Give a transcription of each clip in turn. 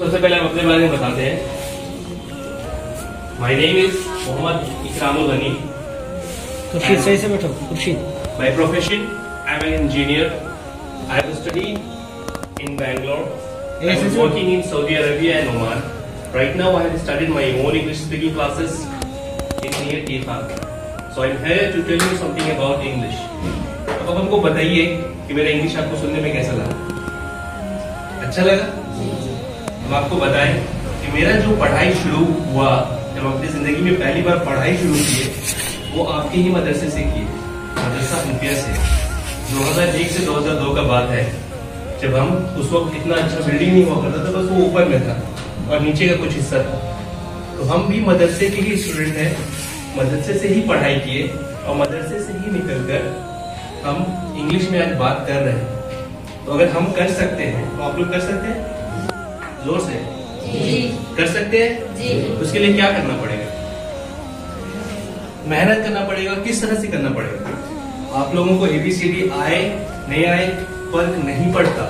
सबसे पहले हम अपने बारे में बताते हैं। My name is Mohammad Ikramul Gani. Khurshid, सही से बैठो। Khurshid. By profession I am an engineer. I have studied in Bangalore. I was working in Saudi Arabia and Oman. Right now I have started my own English speaking classes in near Tehran. So I'm here to tell you something about English. अब हमको बताइए कि मेरा English आपको सुनने में कैसा लगा? अच्छा लगा? हम आपको बताएं कि मेरा जो पढ़ाई शुरू हुआ, जब अपनी जिंदगी में पहली बार पढ़ाई शुरू की, वो आपके ही मदरसे से की, मदरसा हनफिया से। 2001 से 2002 का बात है, जब हम उस वक्त इतना अच्छा बिल्डिंग नहीं हुआ करता था, बस वो ऊपर में था और नीचे का कुछ हिस्सा था। तो हम भी मदरसे के ही स्टूडेंट हैं, मदरसे से ही पढ़ाई किए और मदरसे से ही निकलकर हम इंग्लिश में आज बात कर रहे हैं। तो अगर हम कर सकते हैं तो आप लोग कर सकते हैं? जोर से जी। कर सकते हैं जी। उसके लिए क्या करना पड़ेगा? मेहनत करना पड़ेगा। किस तरह से करना पड़ेगा? आप लोगों को ABCD आए नहीं आए फर्क नहीं पड़ता।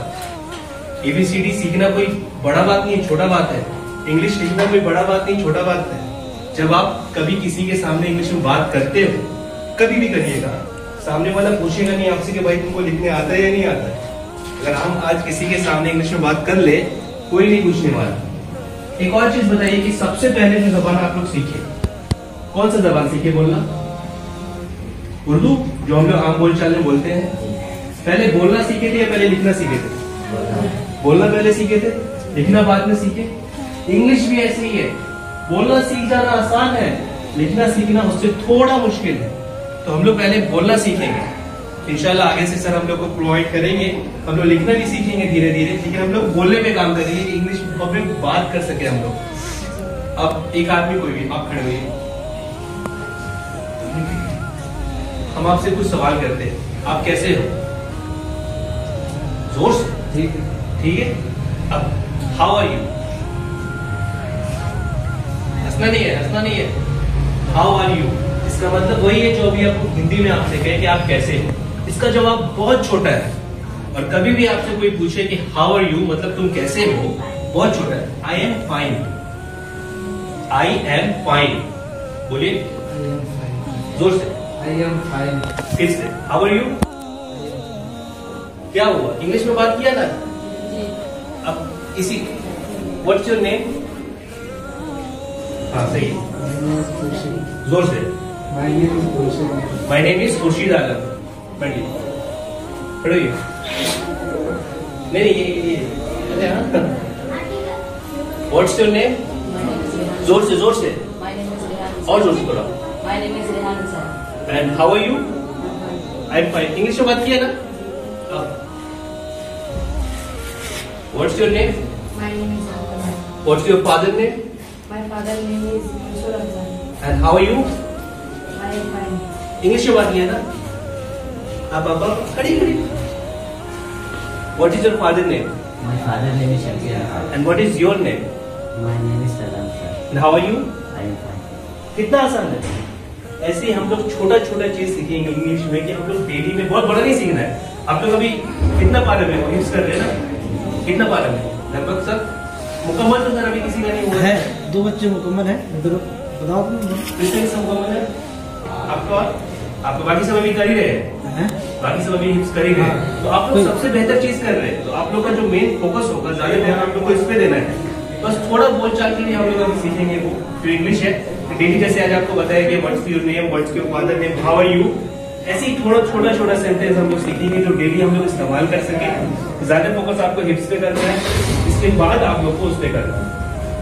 ABCD सीखना कोई बड़ा बात नहीं, छोटा बात है। इंग्लिश सीखना कोई बड़ा बात नहीं, छोटा बात है। जब आप कभी किसी के सामने इंग्लिश में बात करते हो, कभी भी करिएगा, सामने वाला पूछेगा नहीं आपसे कि भाई तुमको लिखने आता है या नहीं आता है। अगर हम आज किसी के सामने इंग्लिश में बात कर ले, कोई नहीं पूछने वाला। एक और चीज बताइए कि सबसे पहले जो जबान आप लोग सीखे, कौन सा जबान सीखे बोलना? उर्दू, जो हम लोग आम बोलचाल में बोलते हैं। पहले बोलना सीखे थे या पहले लिखना सीखे थे? बोलना पहले सीखे थे, लिखना बाद में सीखे। इंग्लिश भी ऐसे ही है, बोलना सीख जाना आसान है, लिखना सीखना उससे थोड़ा मुश्किल है। तो हम लोग पहले बोलना सीखेंगे, इंशाल्लाह आगे से सर हम लोग को प्रोवाइड करेंगे। हम लोग लिखना भी सीखेंगे धीरे धीरे, लेकिन हम लोग बोलने पे काम करेंगे कि इंग्लिश में बात कर सके हम लोग। अब एक आदमी कोई भी आप खड़े हुए, हम आपसे कुछ सवाल करते हैं, आप कैसे हो? जोर से। ठीक है। ठीक है। अब हाउ आर यू? हंसना नहीं है, हंसना नहीं है। हाउ आर यू इसका मतलब वही है जो अभी आपको हिंदी में आपसे कहे कि आप कैसे हो। इसका जवाब बहुत छोटा है, और कभी भी आपसे कोई पूछे कि हाउ आर यू मतलब तुम कैसे हो, बहुत छोटा है। आई am fine. I am fine बोलिए जोर से। आई एम फाइन। फिर से हाउ आर यू। क्या हुआ? इंग्लिश में बात किया था। अब इसी व्हाट्स योर नेम? हाँ सही है, जोर से। My name is Khurshid Alam. बैठिए, खड़े होइए। नहीं ये व्हाट्स योर नेम? जोर से, जोर से और जोर से थोड़ा। My name is Rehan sir. And how are you? I am fine. English में बात किया ना। What's your name? My name is Alpana. What's your father name? My father name is Yusuf Ramzan. And how are you? I am fine. English में बात किया ना। अब खड़ी खड़ी। What is your father name? My father name is Shakir. And what is your name? My name is Salam sir. And how are you? I am fine. कितना आसान है। ऐसे ही हम लोग छोटा छोटा चीज सीखेंगे इंग्लिश में कि हम लोग डेली में, बहुत बड़ा नहीं सीखना है। आप लोग अभी कितना पारे में यूज कर रहे हैं ना? कितना पारे में लगभग सर? मुकम्मल तो सर अभी किसी का नहीं हुआ है। 2 बच्चे मुकम्मल है। इधर बताओ तुम। कितने सब मुकम्मल है आपका? आपको बाकी सब अभी कर ही रहे हैं, बाकी सब अभी कर ही रहे हैं। तो आप लोग सबसे बेहतर चीज कर रहे हैं। तो आप लोग का जो मेन फोकस होगा, ज्यादा ध्यान आप लोग को इस पे देना है। बस थोड़ा बोलचाल के लिए हम लोग अभी सीखेंगे वो जो इंग्लिश है। डेली जैसे आज आपको बताया कि what's your name, what's your father name, how are you, ऐसे ही थोड़ा छोटा छोटा सेंटेंस हम लोग सीखेंगे जो डेली हम लोग इस्तेमाल कर सके। ज्यादा फोकस आपको हिप्स पे करना है, इसके बाद आप लोग को उस पे करना है।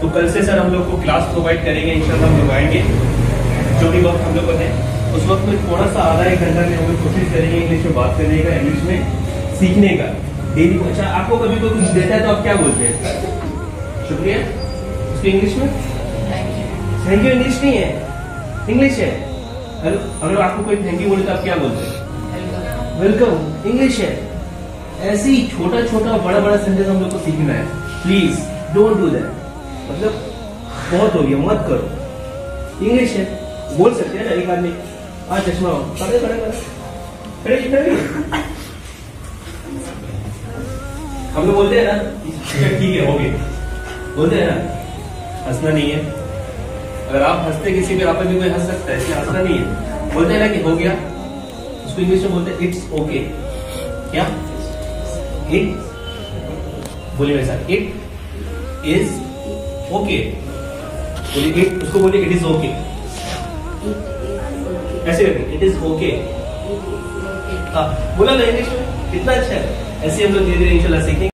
तो कल से सर हम लोग को क्लास प्रोवाइड करेंगे, इंशाल्लाह हम लोग आएंगे। जो भी वक्त हम लोग को है उस वक्त में थोड़ा सा आधा एक घंटा में हम लोग कोशिश करेंगे इंग्लिश में बात करने का, इंग्लिश में सीखने का डेली। अच्छा, आपको कभी कोई कुछ देता है तो आप क्या बोलते हैं? शुक्रिया। उसको इंग्लिश में थैंक यू इंग्लिश नहीं है, इंग्लिश है। अगर आपको कोई थैंक यू बोले तो आप क्या बोलते हैं? वेलकम, इंग्लिश है। ऐसे ही छोटा छोटा बड़ा बड़ा सेंटेंस हम लोग को सीखना है। प्लीज डोंट डू दैट, मतलब बहुत हो गया, मत करो। इंग्लिश है, बोल सकते हैं ना। एक आदमी आज चश्मा खड़े खड़े खड़े खड़े हम लोग बोलते हैं ना ठीक है हो गए, बोलते हैं ना, हंसना नहीं है। अगर आप हंसते किसी पे, आप पे भी कोई हंस सकता है, इसलिए हंसना नहीं है। बोलते हैं ना कि हो गया, उसको इंग्लिश में बोलते हैं इट्स ओके। क्या? इट, बोलिए मेरे साथ, इट इज ओके। बोलिए इट, उसको बोलिए इट इज ओके, ऐसे करके इट इज ओके। हाँ, बोला ना इंग्लिश में, कितना अच्छा है। ऐसे हम लोग धीरे धीरे इंशाल्लाह सीखेंगे।